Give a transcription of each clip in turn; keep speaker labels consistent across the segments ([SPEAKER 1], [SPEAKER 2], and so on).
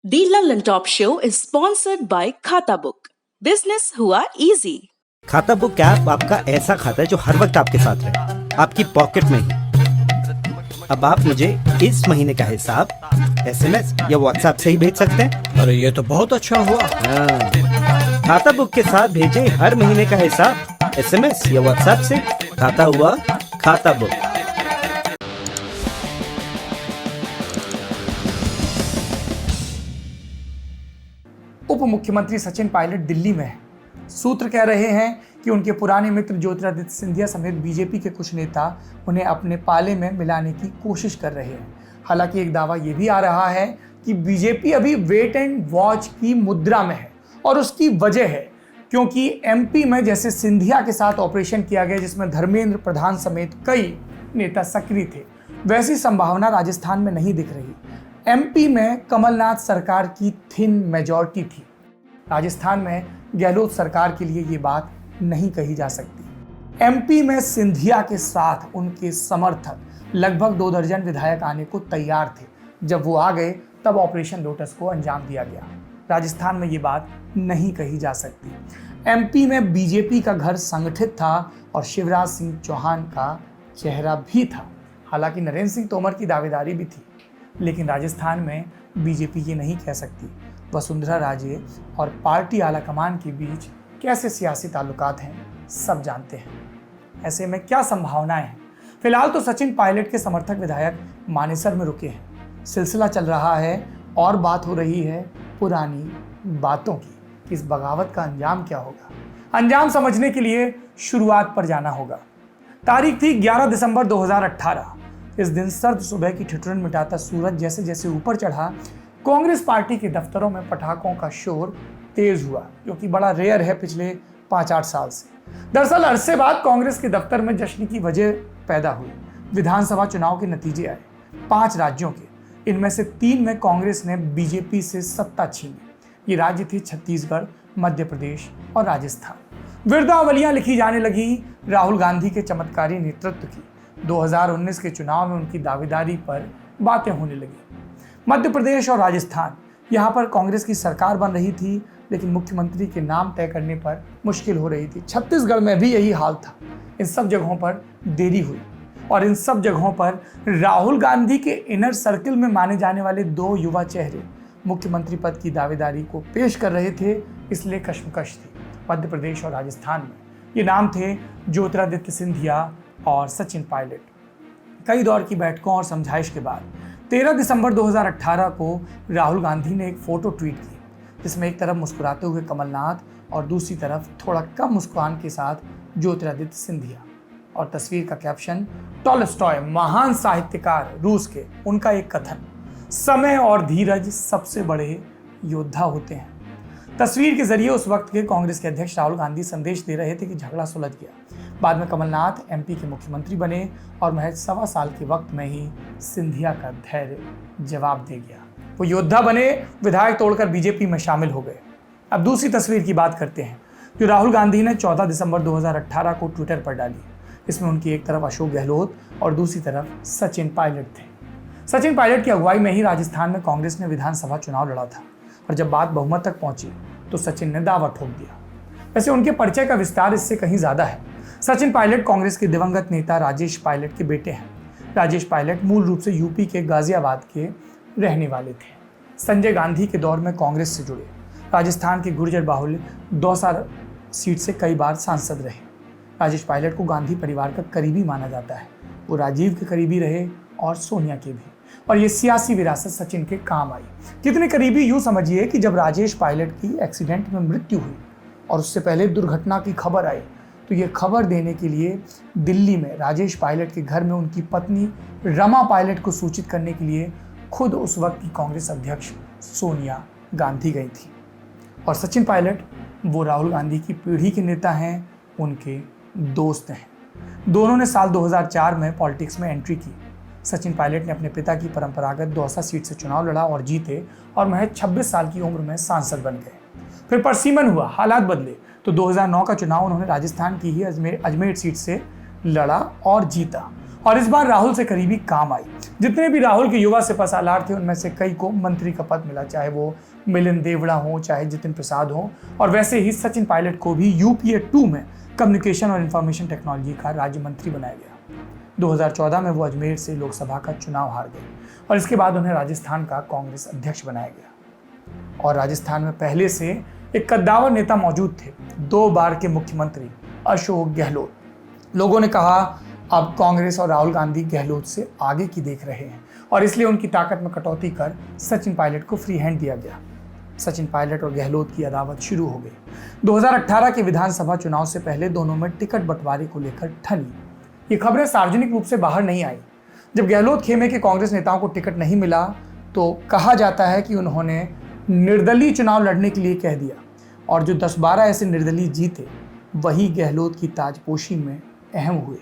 [SPEAKER 1] The London Top Show is sponsored by खाता book. Business हुआ easy.
[SPEAKER 2] खाता book app आपका ऐसा खाता है जो हर वक्त आपके साथ रहे, आपकी पॉकेट में ही। अब आप मुझे इस महीने का हिसाब SMS या WhatsApp से ही भेज सकते हैं।
[SPEAKER 3] अरे ये तो बहुत अच्छा हुआ।
[SPEAKER 2] खाता बुक के साथ भेजें हर महीने का हिसाब SMS या WhatsApp से। खाता हुआ खाता बुक।
[SPEAKER 4] उप मुख्यमंत्री सचिन पायलट दिल्ली में हैं। सूत्र कह रहे हैं कि उनके पुराने मित्र ज्योतिरादित्य सिंधिया समेत बीजेपी के कुछ नेता उन्हें अपने पाले में मिलाने की कोशिश कर रहे हैं। हालांकि एक दावा यह भी आ रहा है कि बीजेपी अभी वेट एंड वॉच की मुद्रा में है, और उसकी वजह है क्योंकि MP में जैसे सिंधिया के साथ ऑपरेशन किया गया जिसमें धर्मेंद्र प्रधान समेत कई नेता सक्रिय थे, वैसी संभावना राजस्थान में नहीं दिख रही। MP में कमलनाथ सरकार की थिन मेजॉरिटी थी। राजस्थान में गहलोत सरकार के लिए ये बात नहीं कही जा सकती। MP में सिंधिया के साथ उनके समर्थक लगभग 2 दर्जन विधायक आने को तैयार थे। जब वो आ गए तब ऑपरेशन लोटस को अंजाम दिया गया। राजस्थान में ये बात नहीं कही जा सकती। MP में बीजेपी का घर संगठित था और शिवराज सिंह चौहान का चेहरा भी था। हालांकि नरेंद्र सिंह तोमर की दावेदारी भी थी, लेकिन राजस्थान में बीजेपी ये नहीं कह सकती वसुंधरा राजे और पार्टी आलाकमान के बीच कैसे सियासी ताल्लुकात हैं, सब जानते हैं। ऐसे में क्या संभावनाएं हैं? फिलहाल तो सचिन पायलट के समर्थक विधायक मानेसर में रुके हैं। सिलसिला चल रहा है और बात हो रही है पुरानी बातों की। इस बगावत का अंजाम क्या होगा? अंजाम समझने के लिए शुरुआत पर जाना होगा। तारीख थी 11 दिसंबर 2018। इस दिन सर्द सुबह की ठिठुरन मिटाता सूरज जैसे जैसे ऊपर चढ़ा, कांग्रेस पार्टी के दफ्तरों में पटाखों का शोर तेज हुआ, जो कि बड़ा रेयर है पिछले 5-8 साल से। दरअसल अरसे बाद कांग्रेस के दफ्तर में जश्न की वजह पैदा हुई। विधानसभा चुनाव के नतीजे आए 5 राज्यों के। इनमें से 3 में कांग्रेस ने बीजेपी से सत्ता छीनी। ये राज्य थे छत्तीसगढ़, मध्य प्रदेश और राजस्थान। विरुद्धावलियां लिखी जाने लगी राहुल गांधी के चमत्कारी नेतृत्व की। 2019 के चुनाव में उनकी दावेदारी पर बातें होने लगी। मध्य प्रदेश और राजस्थान, यहाँ पर कांग्रेस की सरकार बन रही थी, लेकिन मुख्यमंत्री के नाम तय करने पर मुश्किल हो रही थी। छत्तीसगढ़ में भी यही हाल था। इन सब जगहों पर देरी हुई और इन सब जगहों पर राहुल गांधी के इनर सर्किल में माने जाने वाले 2 युवा चेहरे मुख्यमंत्री पद की दावेदारी को पेश कर रहे थे, इसलिए कश्मकश थी। मध्य प्रदेश और राजस्थान में ये नाम थे ज्योतिरादित्य सिंधिया और सचिन पायलट। कई दौर की बैठकों और समझाइश के बाद 13 दिसंबर 2018 को राहुल गांधी ने एक फोटो ट्वीट की, जिसमें एक तरफ मुस्कुराते हुए कमलनाथ और दूसरी तरफ थोड़ा कम मुस्कान के साथ ज्योतिरादित्य सिंधिया, और तस्वीर का कैप्शन टॉलस्टॉय, महान साहित्यकार रूस के, उनका एक कथन, समय और धीरज सबसे बड़े योद्धा होते हैं। तस्वीर के जरिए उस वक्त के कांग्रेस के अध्यक्ष राहुल गांधी संदेश दे रहे थे कि झगड़ा सुलझ गया। बाद में कमलनाथ MP के मुख्यमंत्री बने और महज 1.25 साल के वक्त में ही सिंधिया का धैर्य जवाब दे गया। वो योद्धा बने, विधायक तोड़कर बीजेपी में शामिल हो गए। अब दूसरी तस्वीर की बात करते हैं, जो राहुल गांधी ने 14 दिसंबर 2018 को ट्विटर पर डाली। इसमें उनकी एक तरफ अशोक गहलोत और दूसरी तरफ सचिन पायलट थे। सचिन पायलट की अगुवाई में ही राजस्थान में कांग्रेस ने विधानसभा चुनाव लड़ा था, और जब बात बहुमत तक पहुंची तो सचिन ने दावा ठोक दिया। वैसे उनके परिचय का विस्तार इससे कहीं ज्यादा है। सचिन पायलट कांग्रेस के दिवंगत नेता राजेश पायलट के बेटे हैं। राजेश पायलट मूल रूप से यूपी के गाजियाबाद के रहने वाले थे। संजय गांधी के दौर में कांग्रेस से जुड़े। राजस्थान के गुर्जर बाहुल्य दौसा सीट से कई बार सांसद रहे। राजेश पायलट को गांधी परिवार का करीबी माना जाता है। वो राजीव के करीबी रहे और सोनिया के भी, और ये सियासी विरासत सचिन के काम आई। कितने करीबी, यूं समझिए कि जब राजेश पायलट की एक्सीडेंट में मृत्यु हुई और उससे पहले दुर्घटना की खबर आई, तो ये खबर देने के लिए दिल्ली में राजेश पायलट के घर में उनकी पत्नी रमा पायलट को सूचित करने के लिए खुद उस वक्त की कांग्रेस अध्यक्ष सोनिया गांधी गई थी। और सचिन पायलट वो राहुल गांधी की पीढ़ी के नेता हैं, उनके दोस्त हैं। दोनों ने साल 2004 में पॉलिटिक्स में एंट्री की। सचिन पायलट ने अपने पिता की परंपरागत दौसा सीट से चुनाव लड़ा और जीते, और महज 26 साल की उम्र में सांसद बन गए। फिर परसीमन हुआ, हालात बदले, तो 2009 का चुनाव उन्होंने राजस्थान की ही अजमेर सीट से लड़ा और जीता, और इस बार राहुल से करीबी काम आई। जितने भी राहुल के युवा सिपा सालार थे उनमें से कई को मंत्री का पद मिला, चाहे वो मिलिंद देवड़ा हो, चाहे जितिन प्रसाद हो। और वैसे ही सचिन पायलट को भी UPA 2 में कम्युनिकेशन और इंफॉर्मेशन टेक्नोलॉजी का राज्य मंत्री बनाया गया। 2014 में वो अजमेर से लोकसभा का चुनाव हार गए और इसके बाद उन्हें राजस्थान का कांग्रेस अध्यक्ष बनाया गया। और राजस्थान में पहले से एक कद्दावर नेता मौजूद थे, 2 बार के मुख्यमंत्री अशोक गहलोत। लोगों ने कहा अब कांग्रेस और राहुल गांधी गहलोत से आगे की देख रहे हैं और इसलिए उनकी ताकत में कटौती कर सचिन पायलट को फ्री हैंड दिया गया। सचिन पायलट और गहलोत की अदावत शुरू हो गई। 2018 के विधानसभा चुनाव से पहले दोनों में टिकट बंटवारे को लेकर ठनी। ये खबरें सार्वजनिक रूप से बाहर नहीं आई। जब गहलोत खेमे के कांग्रेस नेताओं को टिकट नहीं मिला तो कहा जाता है कि उन्होंने निर्दलीय चुनाव लड़ने के लिए कह दिया और जो 10-12 ऐसे निर्दलीय जीते वही गहलोत की ताजपोशी में अहम हुए,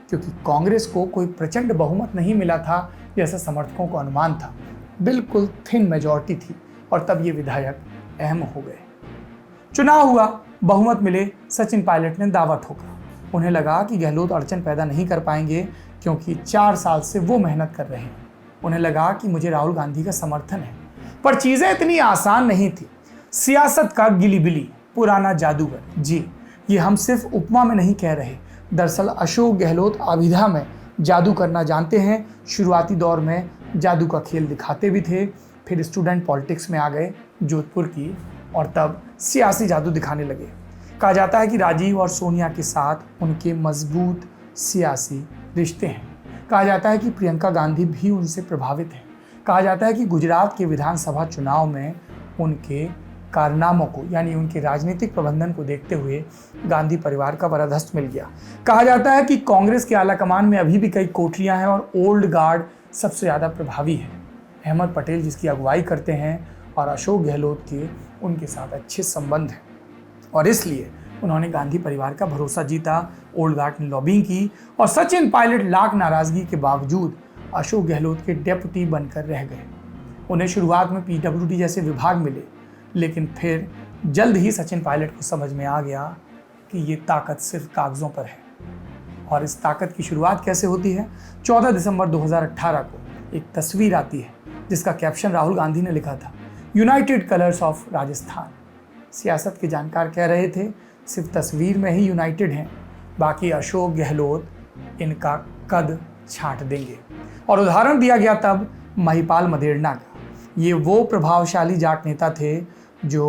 [SPEAKER 4] क्योंकि कांग्रेस को कोई प्रचंड बहुमत नहीं मिला था जैसा समर्थकों को अनुमान था। बिल्कुल थिन मेजॉरिटी थी और तब ये विधायक अहम हो गए। चुनाव हुआ, बहुमत मिले, सचिन पायलट ने दावा ठोका। उन्हें लगा कि गहलोत अड़चन पैदा नहीं कर पाएंगे क्योंकि 4 साल से वो मेहनत कर रहे हैं। उन्हें लगा कि मुझे राहुल गांधी का समर्थन है, पर चीजें इतनी आसान नहीं थी। सियासत का गिलीबिली, पुराना जादूगर। जी, ये हम सिर्फ उपमा में नहीं कह रहे। दरअसल अशोक गहलोत अभिधा में जादू करना जानते हैं। शुरुआती दौर में जादू का खेल दिखाते भी थे, फिर स्टूडेंट पॉलिटिक्स में आ गए जोधपुर की और तब सियासी जादू दिखाने लगे। कहा जाता है कि राजीव और सोनिया के साथ उनके मजबूत सियासी रिश्ते हैं। कहा जाता है कि प्रियंका गांधी भी उनसे प्रभावित हैं। कहा जाता है कि गुजरात के विधानसभा चुनाव में उनके कारनामों को यानी उनके राजनीतिक प्रबंधन को देखते हुए गांधी परिवार का वरदहस्त मिल गया। कहा जाता है कि कांग्रेस के आला कमान में अभी भी कई कोठरियां हैं और ओल्ड गार्ड सबसे ज़्यादा प्रभावी है। अहमद पटेल जिसकी अगुवाई करते हैं और अशोक गहलोत के उनके साथ अच्छे संबंध हैं और इसलिए उन्होंने गांधी परिवार का भरोसा जीता। ओल्ड गार्ड ने लॉबिंग की और सचिन पायलट लाख नाराजगी के बावजूद अशोक गहलोत के डेप्यूटी बनकर रह गए। उन्हें शुरुआत में PWD जैसे विभाग मिले, लेकिन फिर जल्द ही सचिन पायलट को समझ में आ गया कि ये ताकत सिर्फ कागज़ों पर है। और इस ताकत की शुरुआत कैसे होती है? 14 दिसंबर 2018 को एक तस्वीर आती है जिसका कैप्शन राहुल गांधी ने लिखा था, यूनाइटेड कलर्स ऑफ राजस्थान। सियासत के जानकार कह रहे थे सिर्फ तस्वीर में ही यूनाइटेड हैं, बाकी अशोक गहलोत इनका कद छांट देंगे। और उदाहरण दिया गया तब महिपाल मदेरणा का। ये वो प्रभावशाली जाट नेता थे जो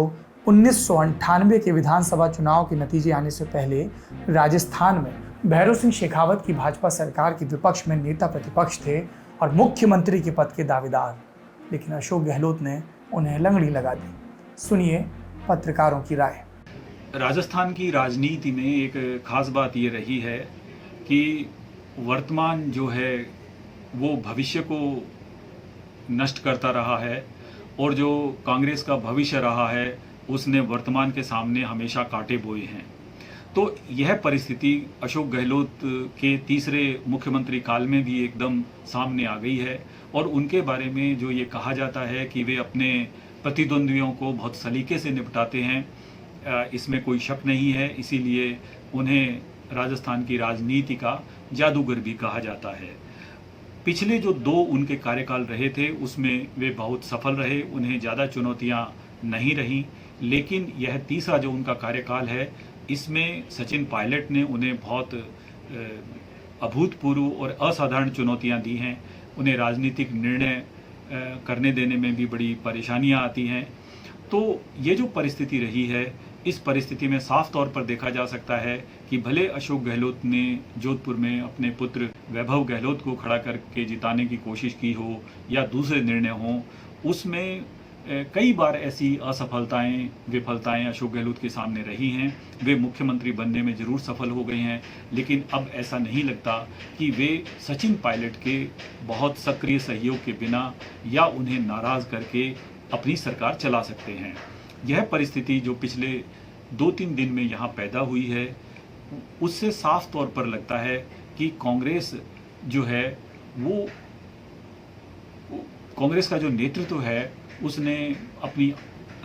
[SPEAKER 4] 1998 के विधानसभा चुनाव के नतीजे आने से पहले राजस्थान में भैरव सिंह शेखावत की भाजपा सरकार के विपक्ष में नेता प्रतिपक्ष थे और मुख्यमंत्री के पद के दावेदार। लेकिन अशोक गहलोत ने उन्हें लंगड़ी लगा दी। सुनिए पत्रकारों की राय।
[SPEAKER 3] राजस्थान की राजनीति में एक खास बात ये रही है कि वर्तमान जो है वो भविष्य को नष्ट करता रहा है और जो कांग्रेस का भविष्य रहा है उसने वर्तमान के सामने हमेशा कांटे बोए हैं। तो यह परिस्थिति अशोक गहलोत के तीसरे मुख्यमंत्री काल में भी एकदम सामने आ गई है और उनके बारे में जो ये कहा जाता है कि वे अपने प्रतिद्वंद्वियों को बहुत सलीके से निपटाते हैं, इसमें कोई शक नहीं है। इसीलिए उन्हें राजस्थान की राजनीति का जादूगर भी कहा जाता है। पिछले जो 2 उनके कार्यकाल रहे थे उसमें वे बहुत सफल रहे, उन्हें ज़्यादा चुनौतियां नहीं रहीं। लेकिन यह तीसरा जो उनका कार्यकाल है इसमें सचिन पायलट ने उन्हें बहुत अभूतपूर्व और असाधारण चुनौतियां दी हैं। उन्हें राजनीतिक निर्णय करने देने में भी बड़ी परेशानियां आती हैं। तो ये जो परिस्थिति रही है, इस परिस्थिति में साफ तौर पर देखा जा सकता है कि भले अशोक गहलोत ने जोधपुर में अपने पुत्र वैभव गहलोत को खड़ा करके जिताने की कोशिश की हो या दूसरे निर्णय हों, उसमें कई बार ऐसी असफलताएं विफलताएं अशोक गहलोत के सामने रही हैं। वे मुख्यमंत्री बनने में ज़रूर सफल हो गए हैं, लेकिन अब ऐसा नहीं लगता कि वे सचिन पायलट के बहुत सक्रिय सहयोग के बिना या उन्हें नाराज़ करके अपनी सरकार चला सकते हैं। यह परिस्थिति जो पिछले 2-3 दिन में यहाँ पैदा हुई है उससे साफ तौर पर लगता है कि कांग्रेस जो है वो कांग्रेस का जो नेतृत्व है उसने अपनी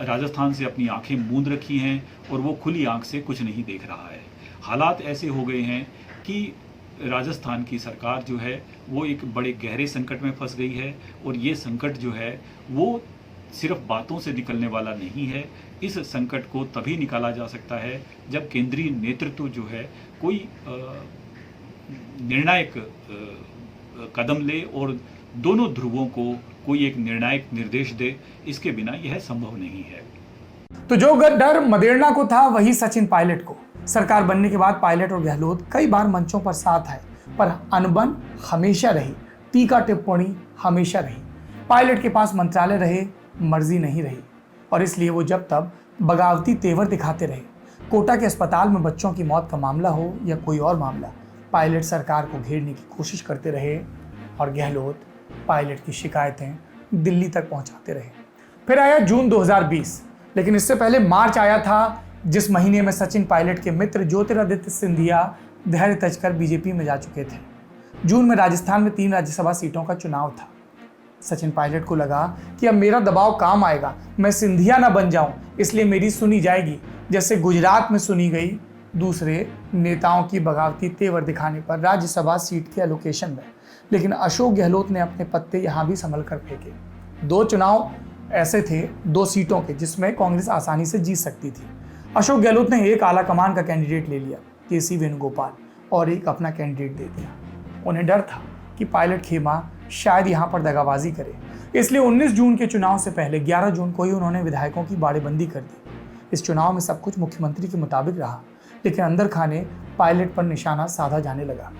[SPEAKER 3] राजस्थान से अपनी आंखें मूंद रखी हैं और वो खुली आंख से कुछ नहीं देख रहा है। हालात ऐसे हो गए हैं कि राजस्थान की सरकार जो है वो एक बड़े गहरे संकट में फंस गई है, और ये संकट जो है वो सिर्फ बातों से निकलने वाला नहीं है। इस संकट को तभी निकाला जा सकता है जब केंद्रीय नेतृत्व जो है कोई निर्णायक कदम ले और दोनों ध्रुवों को कोई एक निर्णायक निर्देश दे। इसके बिना यह संभव नहीं है।
[SPEAKER 4] तो जो डर मदेरणा को था वही सचिन पायलट को। सरकार बनने के बाद पायलट और गहलोत कई बार मंचों पर साथ आए, पर अनबन हमेशा रही, टीका टिप्पणी हमेशा रही। पायलट के पास मंत्रालय रहे, मर्जी नहीं रही, और इसलिए वो जब तब बगावती तेवर दिखाते रहे। कोटा के अस्पताल में बच्चों की मौत का मामला हो या कोई और मामला, पायलट सरकार को घेरने की कोशिश करते रहे और गहलोत पायलट की शिकायतें दिल्ली तक पहुंचाते रहे। फिर आया जून 2020, लेकिन इससे पहले मार्च आया था, जिस महीने में सचिन पायलट के मित्र ज्योतिरादित्य सिंधिया धैर्य तज कर बीजेपी में जा चुके थे। जून में राजस्थान में 3 राज्यसभा सीटों का चुनाव था। सचिन पायलट को लगा कि अब मेरा दबाव काम आएगा, मैं सिंधिया ना बन जाऊं, इसलिए मेरी सुनी जाएगी, जैसे गुजरात में सुनी गई दूसरे नेताओं की बगावती तेवर दिखाने पर राज्यसभा सीट के एलोकेशन में। लेकिन अशोक गहलोत ने अपने पत्ते यहां भी संभल कर फेंके। 2 चुनाव ऐसे थे 2 सीटों के जिसमें कांग्रेस आसानी से जीत सकती थी। अशोक गहलोत ने एक आला कमान का कैंडिडेट ले लिया, केसी वेणुगोपाल, और एक अपना कैंडिडेट दे दिया। उन्हें डर था कि पायलट खेमा शायद यहाँ पर दगाबाजी करे, इसलिए 19 जून के चुनाव से पहले 11 जून को ही उन्होंने विधायकों की बाड़ेबंदी कर दी। इस चुनाव में सब कुछ मुख्यमंत्री के मुताबिक रहा, लेकिन अंदर खाने पायलट पर निशाना साधा जाने लगा।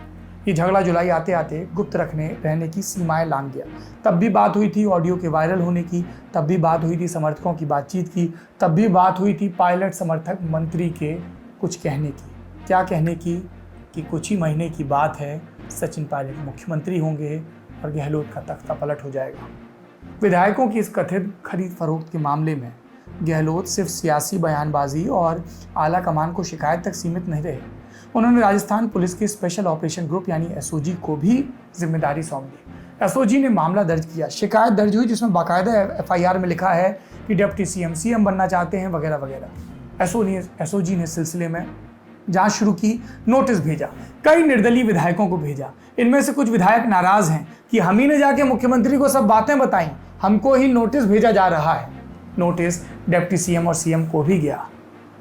[SPEAKER 4] ये झगड़ा जुलाई आते आते गुप्त रहने की सीमाएं लांघ गया। तब भी बात हुई थी ऑडियो के वायरल होने की, तब भी बात हुई थी समर्थकों की बातचीत की, तब भी बात हुई थी पायलट समर्थक मंत्री के कुछ कहने की। क्या कहने की? कि कुछ ही महीने की बात है, सचिन पायलट मुख्यमंत्री होंगे और गहलोत का तख्ता पलट हो जाएगा। विधायकों की इस कथित खरीद फरोख्त के मामले में गहलोत सिर्फ सियासी बयानबाजी और आला कमान को शिकायत तक सीमित नहीं रहे। उन्होंने राजस्थान पुलिस के स्पेशल ऑपरेशन ग्रुप यानी एसओजी को भी जिम्मेदारी सौंप दी। एसओजी ने मामला दर्ज किया, शिकायत दर्ज हुई, जिसमें बाकायदा एफआईआर में लिखा है कि डिप्टी सीएम बनना चाहते हैं वगैरह वगैरह। एसओजी ने सिलसिले में जांच शुरू की, नोटिस भेजा, कई निर्दलीय विधायकों को भेजा। इनमें से कुछ विधायक नाराज हैं कि हम ही ने जाके मुख्यमंत्री को सब बातें बताई, हमको ही नोटिस भेजा जा रहा है। नोटिस डिप्टी सीएम और सीएम को भी गया,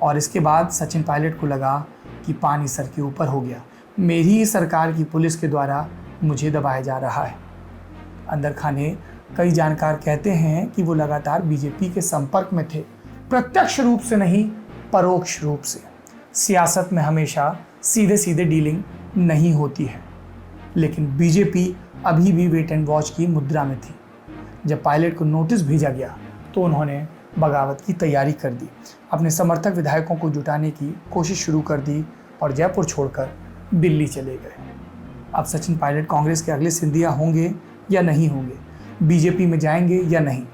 [SPEAKER 4] और इसके बाद सचिन पायलट को लगा कि पानी सर के ऊपर हो गया, मेरी ही सरकार की पुलिस के द्वारा मुझे दबाया जा रहा है। अंदर खाने कई जानकार कहते हैं कि वो लगातार बीजेपी के संपर्क में थे, प्रत्यक्ष रूप से नहीं, परोक्ष रूप से। सियासत में हमेशा सीधे सीधे डीलिंग नहीं होती है, लेकिन बीजेपी अभी भी वेट एंड वॉच की मुद्रा में थी। जब पायलट को नोटिस भेजा गया तो उन्होंने बगावत की तैयारी कर दी, अपने समर्थक विधायकों को जुटाने की कोशिश शुरू कर दी और जयपुर छोड़कर दिल्ली चले गए। अब सचिन पायलट कांग्रेस के अगले सिंधिया होंगे या नहीं होंगे, बीजेपी में जाएंगे या नहीं।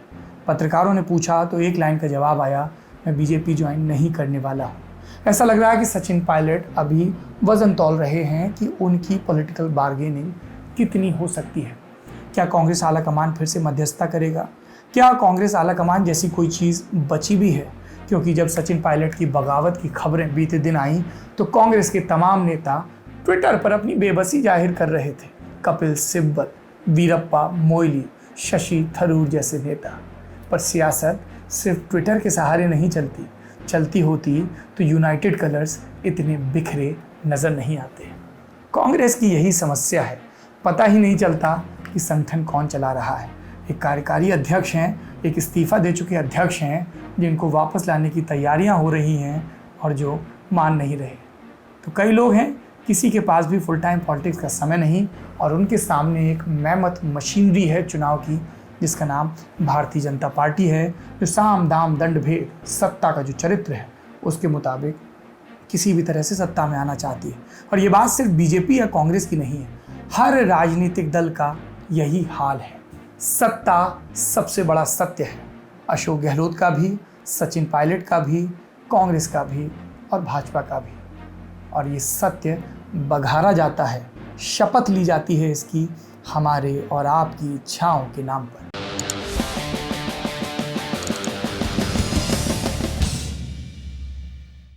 [SPEAKER 4] पत्रकारों ने पूछा तो एक लाइन का जवाब आया, मैं बीजेपी ज्वाइन नहीं करने वाला हूँ। ऐसा लग रहा है कि सचिन पायलट अभी वजन तौल रहे हैं कि उनकी पॉलिटिकल बार्गेनिंग कितनी हो सकती है। क्या कांग्रेस आला कमान फिर से मध्यस्थता करेगा? क्या कांग्रेस आला कमान जैसी कोई चीज़ बची भी है? क्योंकि जब सचिन पायलट की बगावत की खबरें बीते दिन आईं तो कांग्रेस के तमाम नेता ट्विटर पर अपनी बेबसी जाहिर कर रहे थे। कपिल सिब्बल, वीरप्पा मोइली, शशि थरूर जैसे नेता। पर सियासत सिर्फ ट्विटर के सहारे नहीं चलती, चलती होती तो यूनाइटेड कलर्स इतने बिखरे नज़र नहीं आते। कांग्रेस की यही समस्या है, पता ही नहीं चलता कि संगठन कौन चला रहा है। एक कार्यकारी अध्यक्ष हैं, एक इस्तीफा दे चुके अध्यक्ष हैं जिनको वापस लाने की तैयारियां हो रही हैं और जो मान नहीं रहे। तो कई लोग हैं, किसी के पास भी फुल टाइम पॉलिटिक्स का समय नहीं, और उनके सामने एक मैमथ मशीनरी है चुनाव की, जिसका नाम भारतीय जनता पार्टी है, जो साम दाम दंड भेद सत्ता का जो चरित्र है उसके मुताबिक किसी भी तरह से सत्ता में आना चाहती है। और ये बात सिर्फ बीजेपी या कांग्रेस की नहीं है, हर राजनीतिक दल का यही हाल है। सत्ता सबसे बड़ा सत्य है, अशोक गहलोत का भी, सचिन पायलट का भी, कांग्रेस का भी और भाजपा का भी। और ये सत्य बघारा जाता है, शपथ ली जाती है इसकी हमारे और आपकी इच्छाओं के नाम पर।